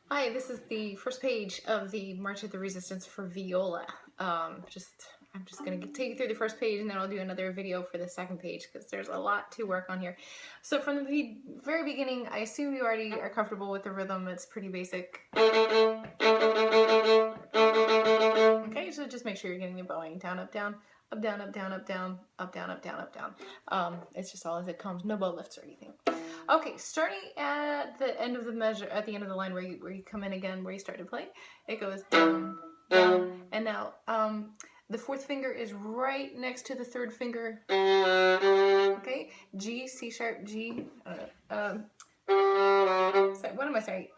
Hi, this is the first page of the March of the Resistance for viola. I'm just going to take you through the first page and then I'll do another video for the second page because there's a lot to work on here. So from the very beginning, I assume you already are comfortable with the rhythm. It's pretty basic. Okay, so just make sure you're getting the bowing down, up, down, up, down, up, down, up, down, up, down, up, down, up, down. It's just all as it comes, no bow lifts or anything. Okay, starting at the end of the measure, at the end of the line where you come in again, where you start to play, it goes down, down, and now the fourth finger is right next to the third finger. Okay, G, C sharp, G. Sorry, what am I saying?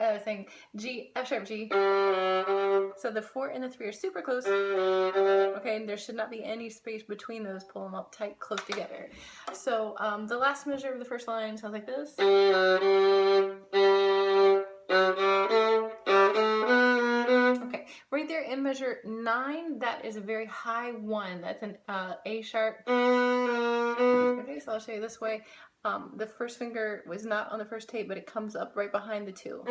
G, F sharp, G. So the 4 and the 3 are super close. Okay, and there should not be any space between those. Pull them up tight, close together. So the last measure of the first line sounds like this. Okay, right there in measure 9, that is a very high 1. That's an A sharp. Okay, so I'll show you this way. The first finger was not on the first tape, but it comes up right behind the 2.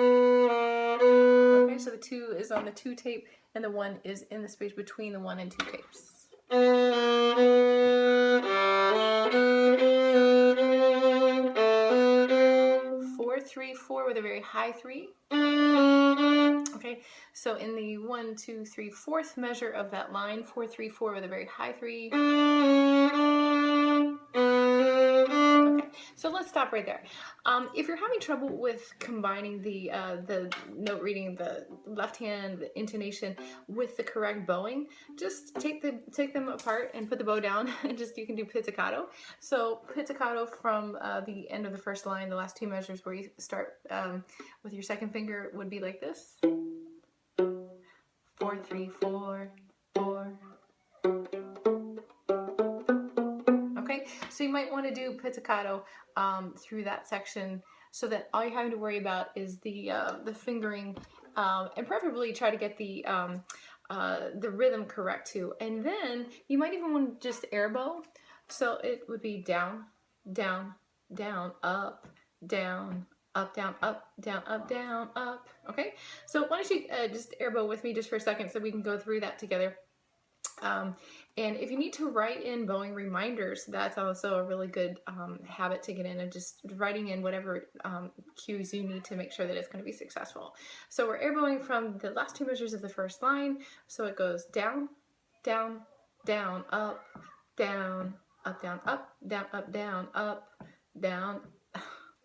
Okay, so the 2 is on the 2 tape, and the 1 is in the space between the 1 and 2 tapes. 4, 3, 4 with a very high 3. Okay, so in the 1, 2, 3, 4th measure of that line, 4, 3, 4 with a very high 3. Okay, so let's stop right there. If you're having trouble with combining the note reading, the left hand, the intonation with the correct bowing, just take them apart and put the bow down, and you can do pizzicato. So pizzicato from the end of the first line, the last 2 measures where you start with your second finger would be like this. 4, 3, 4, 4. Okay, so you might want to do pizzicato through that section, so that all you're having to worry about is the fingering, and preferably try to get the rhythm correct too. And then you might even want to just air bow. So it would be down, down, down, up, down, up, down, up, down, up, down, up. Okay, so why don't you just air bow with me just for a second so we can go through that together. And if you need to write in bowing reminders, that's also a really good habit to get in, and just writing in whatever cues you need to make sure that it's going to be successful. So we're air bowing from the last 2 measures of the first line. So it goes down, down, down, up, down, up, down, up, down, up, down, up, down,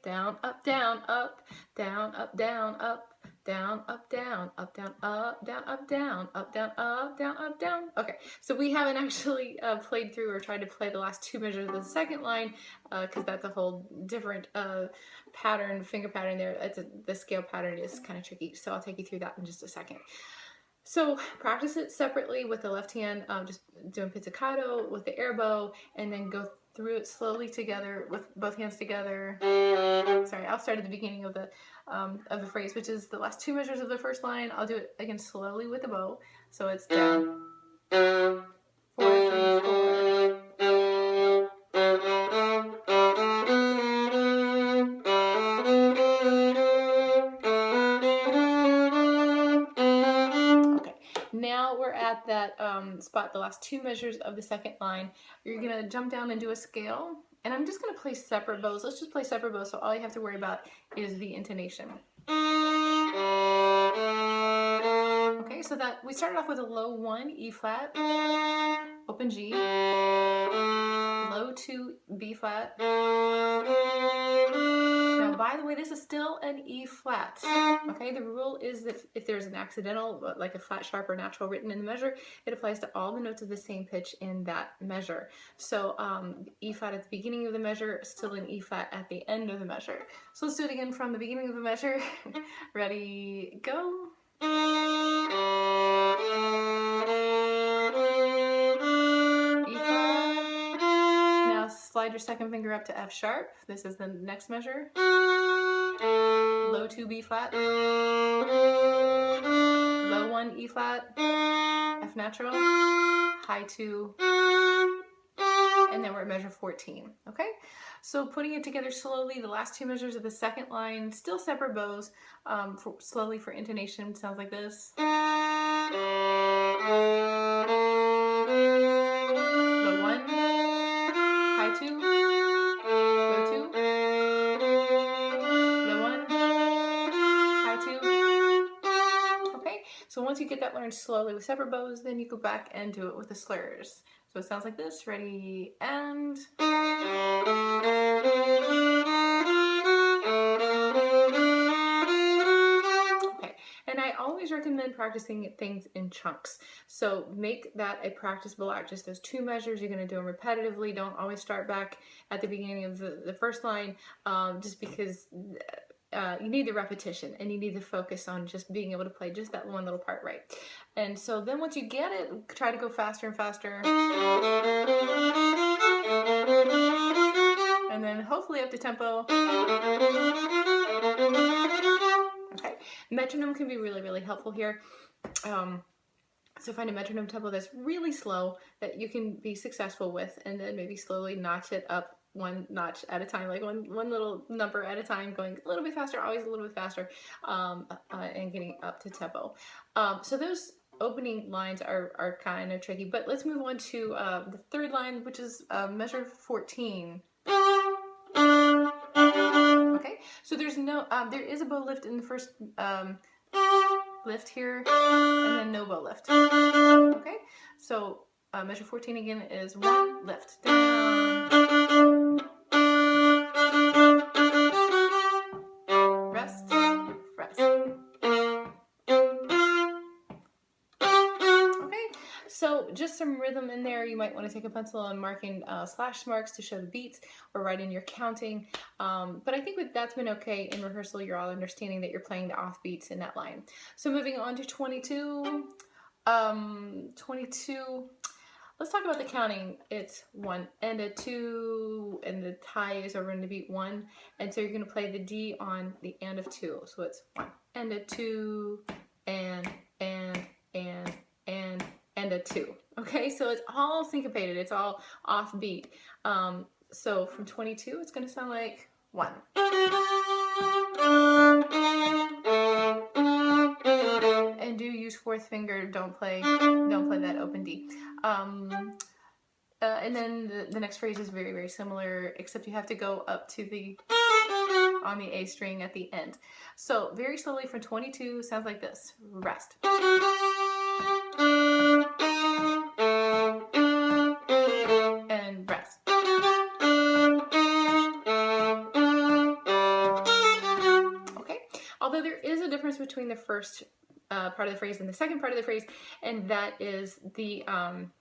down, up, down, up, down, up, down, up, down, up, down, up, down, up, down, up, down, up, down, up, down, up, down. Okay, so we haven't actually played through or tried to play the last 2 measures of the second line, because that's a whole different pattern, finger pattern there. The scale pattern is kind of tricky, so I'll take you through that in just a second. So practice it separately with the left hand, just doing pizzicato with the air bow, and then go through it slowly together with both hands together. Sorry, I'll start at the beginning of the phrase, which is the last 2 measures of the first line. I'll do it again slowly with the bow. So it's down, 4, 3, 4. Now we're at that spot, the last 2 measures of the second line. You're gonna jump down and do a scale, and I'm just gonna play separate bows. Let's just play separate bows, so all you have to worry about is the intonation. Okay, so that we started off with a low 1, E flat, open G, low 2, B flat. Now, by the way, this is still an E flat. Okay, the rule is that if there's an accidental, like a flat, sharp, or natural written in the measure, it applies to all the notes of the same pitch in that measure. So E flat at the beginning of the measure, still an E flat at the end of the measure. So let's do it again from the beginning of the measure. Ready, go. E flat. Now slide your second finger up to F sharp. This is the next measure. Low 2, B flat. Low 1, E flat. F natural. High 2. and then we're at measure 14, okay? So putting it together slowly, the last two measures of the second line, still separate bows, slowly for intonation, sounds like this. Low 1, high 2, low 2, low 1, high 2. Okay, so once you get that learned slowly with separate bows, then you go back and do it with the slurs. So it sounds like this, ready, and... Okay, and I always recommend practicing things in chunks. So make that a practicable act, just those two measures. You're gonna do them repetitively. Don't always start back at the beginning of the first line, just because you need the repetition and you need to focus on just being able to play just that one little part right. And so then once you get it, try to go faster and faster. And then hopefully up the tempo. Okay, metronome can be really, really helpful here. So find a metronome tempo that's really slow that you can be successful with, and then maybe slowly notch it up one notch at a time, like one little number at a time, going a little bit faster, always a little bit faster, and getting up to tempo. So those opening lines are kind of tricky, but let's move on to the third line, which is measure 14. Okay, so there's no, there is a bow lift in the first lift here, and then no bow lift. Okay, so measure 14 again is 1 lift down, rest, rest. Okay, so just some rhythm in there. You might want to take a pencil and marking slash marks to show the beats, or write in your counting. But I think that's been okay in rehearsal. You're all understanding that you're playing the off beats in that line. So moving on to 22. 22. Let's talk about the counting. It's 1 and a 2, and the tie is over in the beat 1, and so you're going to play the D on the and of 2. So it's 1 and a 2, and a 2. Okay, so it's all syncopated. It's all off beat. So from 22, it's going to sound like 1. And do use fourth finger. Don't play that open D. And then the next phrase is very, very similar, except you have to go up to the on the A string at the end. So very slowly from 22 sounds like this. Rest. And rest. Okay. Although there is a difference between the first part of the phrase and the second part of the phrase, and that is the hang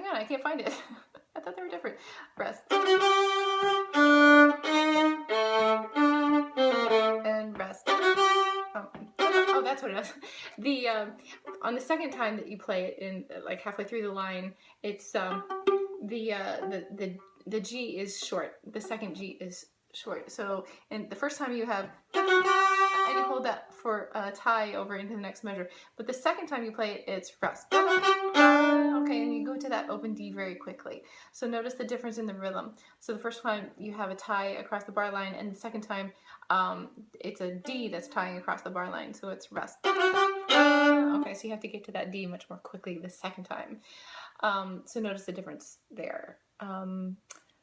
on, I can't find it. I thought they were different. Rest. And rest. Oh, that's what it is. The on the second time that you play it, in like halfway through the line, it's the G is short. The second G is short. So in the first time you have, and you hold that for a tie over into the next measure. But the second time you play it, it's rest. Okay, and you go to that open D very quickly. So notice the difference in the rhythm. So the first time you have a tie across the bar line, and the second time it's a D that's tying across the bar line. So it's rest. Okay, so you have to get to that D much more quickly the second time. So notice the difference there.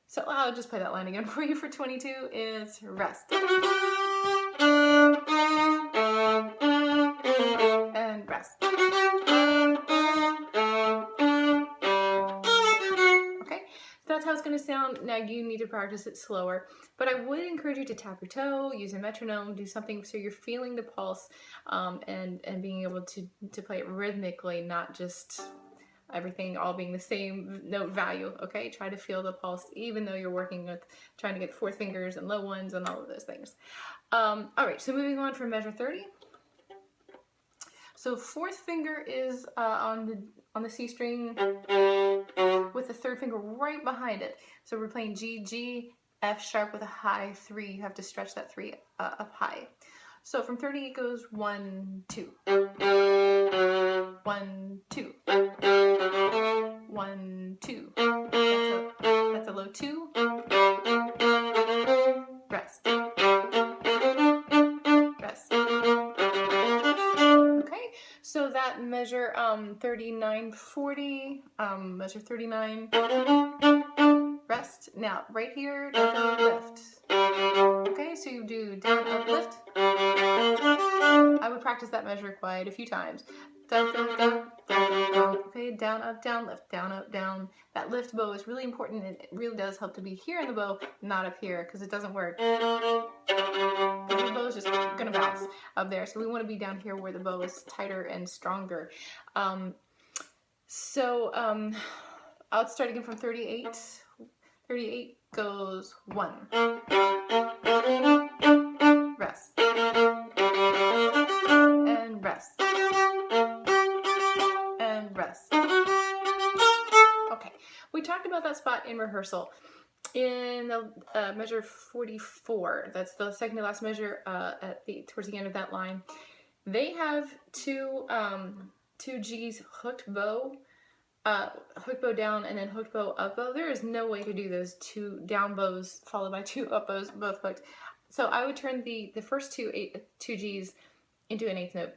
So I'll just play that line again for you. For 22 is rest. And rest. Okay, that's how it's going to sound. Now you need to practice it slower, but I would encourage you to tap your toe, use a metronome, do something so you're feeling the pulse, and being able to play it rhythmically, not just everything all being the same note value. Okay, try to feel the pulse, even though you're working with trying to get fourth fingers and low ones and all of those things. All right, so moving on from measure 30. So fourth finger is on the C string with the third finger right behind it. So we're playing G, G, F sharp with a high 3. You have to stretch that 3 up high. So from 30 it goes 1, 2. 1, 2. 1, 2. That's a low 2. Rest. Rest. Okay, so that measure 39, 40, measure 39, rest. Now right here, don't go lift. Okay, so you do down, up, lift. I would practice that measure quite a few times. Down, down, down, down, down. Okay, down, up, down, lift, down, up, down. That lift bow is really important, and it really does help to be here in the bow, not up here, because it doesn't work. The bow is just gonna bounce up there, so we want to be down here where the bow is tighter and stronger. I'll start again from 38. 38 goes 1. Rest. And rest. And rest. Okay, we talked about that spot in rehearsal. In the measure 44, that's the second to last measure towards the end of that line, they have two G's hooked bow down and then hooked bow up bow. There is no way to do those 2 down bows followed by 2 up bows both hooked. So I would turn the first two G's into an 8th note.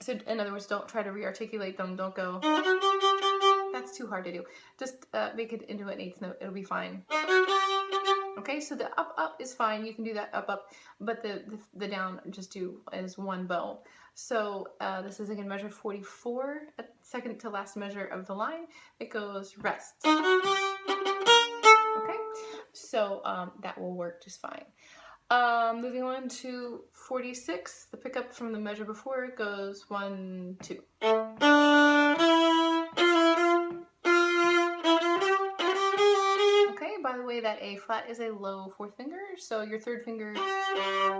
So in other words, don't try to re-articulate them. Don't go, that's too hard to do. Just make it into an 8th note. It'll be fine. Okay, so the up is fine. You can do that up, but the down just do as 1 bow. So this is again measure 44, second to last measure of the line. It goes rest. Okay, so that will work just fine. Moving on to 46, the pickup from the measure before it goes 1, 2. Okay, by the way, that A flat is a low 4th finger, so your 3rd finger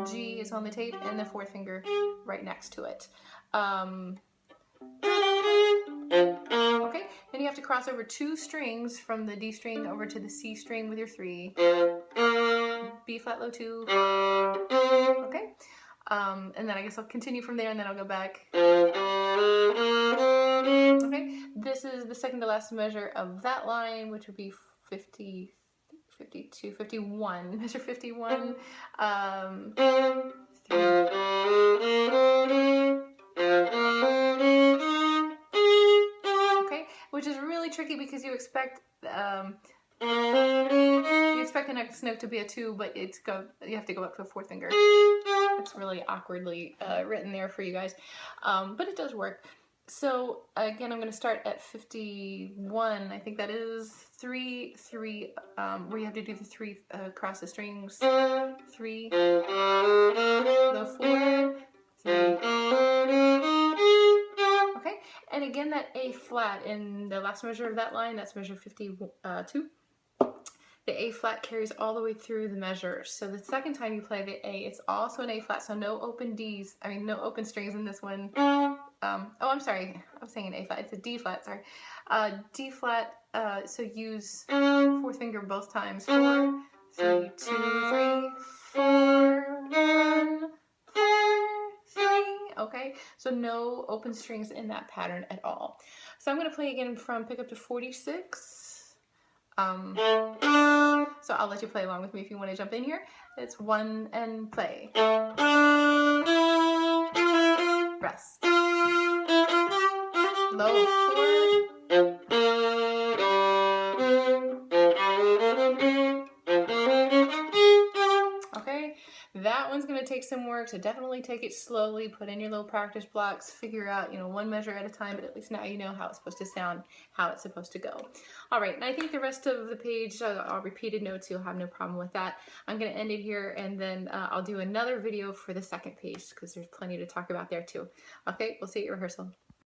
G is on the tape and the 4th finger right next to it. Okay, then you have to cross over 2 strings from the D string over to the C string with your 3. B flat low 2. Okay, and then I guess I'll continue from there and then I'll go back. Okay, this is the second to last measure of that line, which would be 50, 52, 51, measure 51. 3. Okay, which is really tricky because you expect the next note to be a 2, but you have to go up to a 4th finger. It's really awkwardly written there for you guys, but it does work. So again, I'm going to start at 51. I think that is 3, 3, where you have to do the 3 across the strings. 3, low 4, 3. Okay, and again that A flat in the last measure of that line, that's measure 52. The A flat carries all the way through the measure. So the second time you play the A, it's also an A flat, so no open Ds, no open strings in this one. I'm sorry, I was saying an A flat, it's a D flat, sorry. D flat, so use 4th finger both times. 4, 3, 2, 3, 4, 1, 4, 3. Okay, so no open strings in that pattern at all. So I'm going to play again from pickup to 46. So I'll let you play along with me if you want to jump in here. It's 1 and play. Rest. Low 4. Okay, that one's going to take some work, so definitely take it slowly, put in your little practice blocks, figure out, 1 measure at a time, but at least now you know how it's supposed to sound, how it's supposed to go. All right, and I think the rest of the page, I'll repeated notes, you'll have no problem with that. I'm going to end it here, and then I'll do another video for the second page, because there's plenty to talk about there too. Okay, we'll see you at rehearsal.